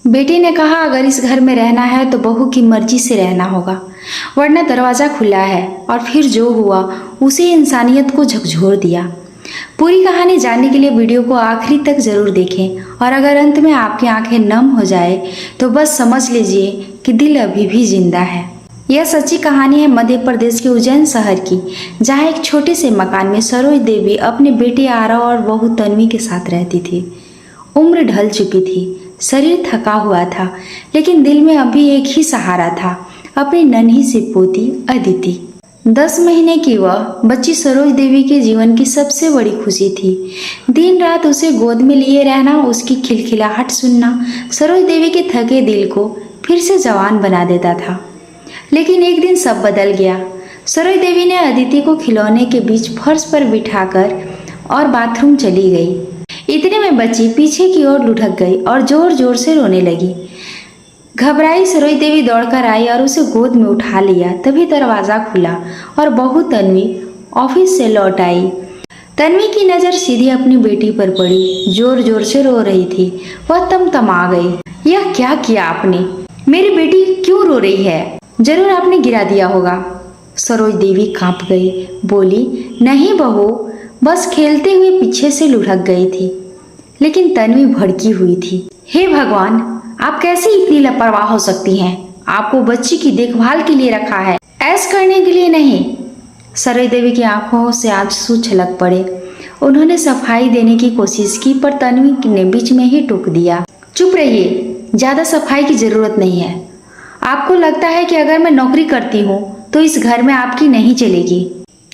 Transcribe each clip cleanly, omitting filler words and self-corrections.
बेटी ने कहा, अगर इस घर में रहना है तो बहू की मर्जी से रहना होगा, वरना दरवाज़ा खुला है। और फिर जो हुआ उसे इंसानियत को झकझोर दिया। पूरी कहानी जानने के लिए वीडियो को आखिरी तक ज़रूर देखें, और अगर अंत में आपकी आंखें नम हो जाए तो बस समझ लीजिए कि दिल अभी भी जिंदा है। यह सच्ची कहानी है मध्य प्रदेश के उज्जैन शहर की, जहां एक छोटे से मकान में सरोज देवी अपने बेटे आरव और बहू तन्वी के साथ रहती थी। उम्र ढल चुकी थी, शरीर थका हुआ था, लेकिन दिल में अभी एक ही सहारा था, अपनी नन्ही सी पोती अदिति। 10 महीने की वह बच्ची सरोज देवी के जीवन की सबसे बड़ी खुशी थी। दिन रात उसे गोद में लिए रहना, उसकी खिलखिलाहट सुनना सरोज देवी के थके दिल को फिर से जवान बना देता था। लेकिन एक दिन सब बदल गया। सरोज देवी ने अदिति को खिलौने के बीच फर्श पर बिठाकर और बाथरूम चली गई। इतने में बच्ची पीछे की ओर लुढ़क गई और जोर जोर से रोने लगी। घबराई सरोज देवी दौड़कर आई और उसे गोद में उठा लिया। तभी दरवाज़ा खुला और बहू तन्वी ऑफिस से लौट आई। तन्वी की नज़र सीधी अपनी बेटी पर पड़ी, जोर जोर से रो रही थी। वह तमतमा गई। यह क्या किया आपने? मेरी बेटी क्यों रो रही है? जरूर आपने गिरा दिया होगा। सरोज देवी कांप गई, बोली, नहीं बहू, बस खेलते हुए पीछे से लुढ़क गई थी। लेकिन तन्वी भड़की हुई थी। हे भगवान, आप कैसे इतनी लापरवाह हो सकती हैं? आपको बच्ची की देखभाल के लिए रखा है, ऐश करने के लिए नहीं। सरोज देवी की आंखों से आंसू छलक पड़े। उन्होंने सफाई देने की कोशिश की, पर तन्वी ने बीच में ही टोक दिया। चुप रहिए, ज्यादा सफाई की जरूरत नहीं है। आपको लगता है कि अगर मैं नौकरी करती हूँ तो इस घर में आपकी नहीं चलेगी।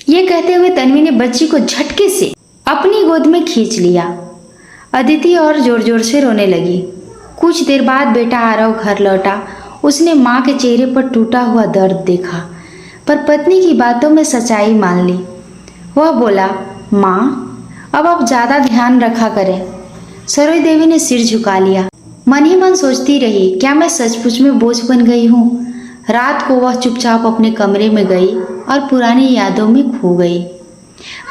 ये कहते हुए तन्वी ने बच्ची को झटके से अपनी गोद में खींच लिया। अदिति और जोर जोर से रोने लगी। कुछ देर बाद बेटा आरव घर लौटा। उसने माँ के चेहरे पर टूटा हुआ दर्द देखा, पर पत्नी की बातों में सच्चाई मान ली। वह बोला, माँ, अब आप ज़्यादा ध्यान रखा करें। सरोज देवी ने सिर झुका लिया। मन ही मन सोचती रही, क्या मैं सचमुच में बोझ बन गई हूँ? रात को वह चुपचाप अपने कमरे में गई और पुरानी यादों में खो गई।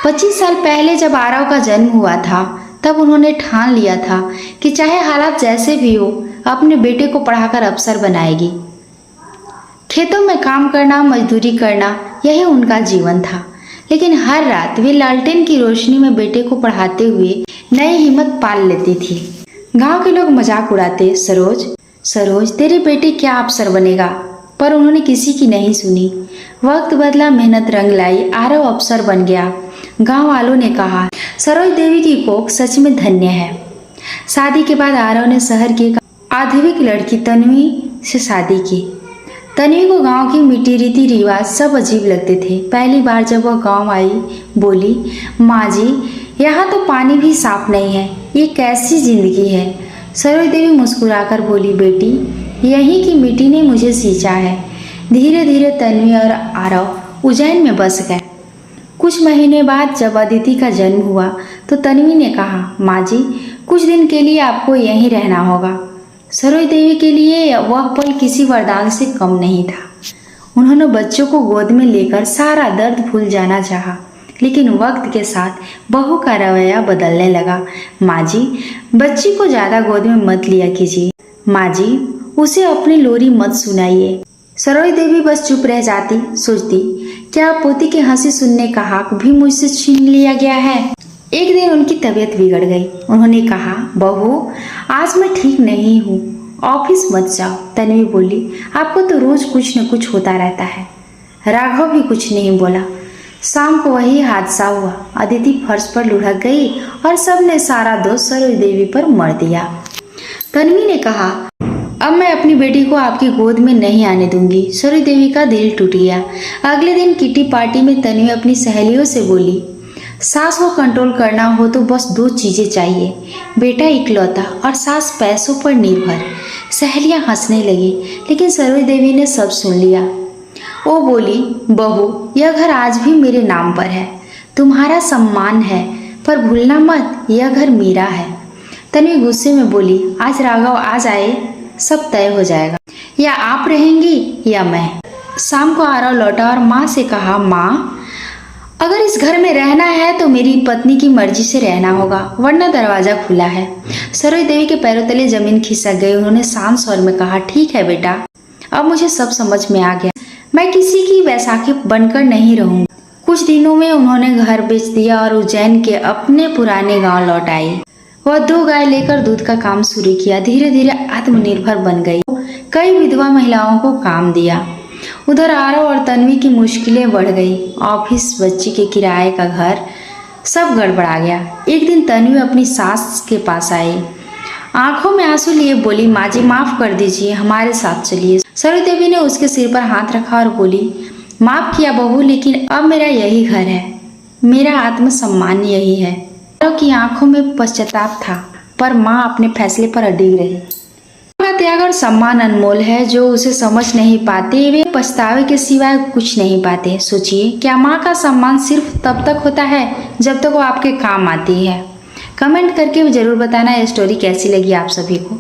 25 साल पहले जब आरव का जन्म हुआ था, तब उन्होंने ठान लिया था कि चाहे हालात जैसे भी हो, अपने बेटे को पढ़ाकर अफसर बनाएगी। खेतों में काम करना, मजदूरी करना, यही उनका जीवन था। लेकिन हर रात वे लालटेन की रोशनी में बेटे को पढ़ाते हुए नई हिम्मत पाल लेती थी। गांव के लोग मजाक उड़ाते, सरोज सरोज तेरे बेटे क्या अफसर बनेगा, पर उन्होंने किसी की नहीं सुनी। वक्त बदला, मेहनत रंग लाई, आरव अफसर बन गया। गांव वालों ने कहा, सरोज देवी की कोख सच में धन्य है। शादी के बाद आरव ने शहर की एक आधुनिक लड़की तन्वी से शादी की। तन्वी को गांव की मिट्टी रीति रिवाज सब अजीब लगते थे। पहली बार जब वह गांव आई, बोली, माँ जी, यहाँ तो पानी भी साफ नहीं है, ये कैसी जिंदगी है? सरोज देवी मुस्कुराकर बोली, बेटी, यहीं की मिट्टी ने मुझे सींचा है। धीरे धीरे तन्वी और आरव उज्जैन में बस गए। कुछ महीने बाद जब अदिति का जन्म हुआ तो तन्वी ने कहा, माँ जी, कुछ दिन के लिए आपको यहीं रहना होगा। सरोज देवी के लिए वह पल किसी वरदान से कम नहीं था। उन्होंने बच्चों को गोद में लेकर सारा दर्द भूल जाना चाहा, लेकिन वक्त के साथ बहू का रवैया बदलने लगा। माँ जी, बच्ची को ज़्यादा गोद में मत लिया कीजिए। माँ जी, उसे अपनी लोरी मत सुनाइए। सरोज देवी बस चुप रह जाती, सोचती, क्या पोती के हंसी सुनने का हक भी मुझसे छीन लिया गया है? एक दिन उनकी तबीयत बिगड़ गई। उन्होंने कहा, बहू, आज मैं ठीक नहीं हूँ, ऑफिस मत जाओ। तन्वी बोली, आपको तो रोज कुछ न कुछ होता रहता है। राघव भी कुछ नहीं बोला। शाम को वही हादसा हुआ। अदिति फर्श पर लुढ़क गई और सबने सारा दोष सरोज देवी पर मर दिया। तन्वी ने कहा, अब मैं अपनी बेटी को आपकी गोद में नहीं आने दूंगी। सरोज देवी का दिल टूट गया। अगले दिन किटी पार्टी में तन्वी अपनी सहेलियों से बोली, सास को कंट्रोल करना हो तो बस 2 चीजें चाहिए, बेटा इकलौता और सास पैसों पर निर्भर। सहेलियां हंसने लगी, लेकिन सरोज देवी ने सब सुन लिया। वो बोली, बहू, यह घर आज भी मेरे नाम पर है, तुम्हारा सम्मान है, पर भूलना मत, यह घर मेरा है। तन्वी गुस्से में बोली, आज राघव आ जाए, सब तय हो जाएगा, या आप रहेंगी या मैं। शाम को आरव लौटा और माँ से कहा, माँ, अगर इस घर में रहना है तो मेरी पत्नी की मर्जी से रहना होगा, वरना दरवाजा खुला है। सरोज देवी के पैरों तले जमीन खिसक गई। उन्होंने शांत स्वर में कहा, ठीक है बेटा, अब मुझे सब समझ में आ गया। मैं किसी की वैसाखी बनकर नहीं रहूंगी। कुछ दिनों में उन्होंने घर बेच दिया और उज्जैन के अपने पुराने गांव लौट आई। वह 2 गाय लेकर दूध का काम शुरू किया। धीरे धीरे आत्मनिर्भर बन गई। कई विधवा महिलाओं को काम दिया। उधर आरव और तन्वी की मुश्किलें बढ़ गई। ऑफिस, बच्ची के किराए का घर, सब गड़बड़ा गया। एक दिन तन्वी अपनी सास के पास आई। आंखों में आंसू लिए बोली, माँ जी माफ कर दीजिए, हमारे साथ चलिए। सरोज देवी ने उसके सिर पर हाथ रखा और बोली, माफ किया बहू, लेकिन अब मेरा यही घर है, मेरा आत्मसम्मान यही है। आरव की आंखों में पश्चाताप था, पर माँ अपने फैसले पर अडिग रही। त्याग और सम्मान अनमोल है। जो उसे समझ नहीं पाते वे पछतावे के सिवाय कुछ नहीं पाते। सोचिए, क्या माँ का सम्मान सिर्फ तब तक होता है जब तक वो आपके काम आती है? कमेंट करके जरूर बताना ये स्टोरी कैसी लगी आप सभी को।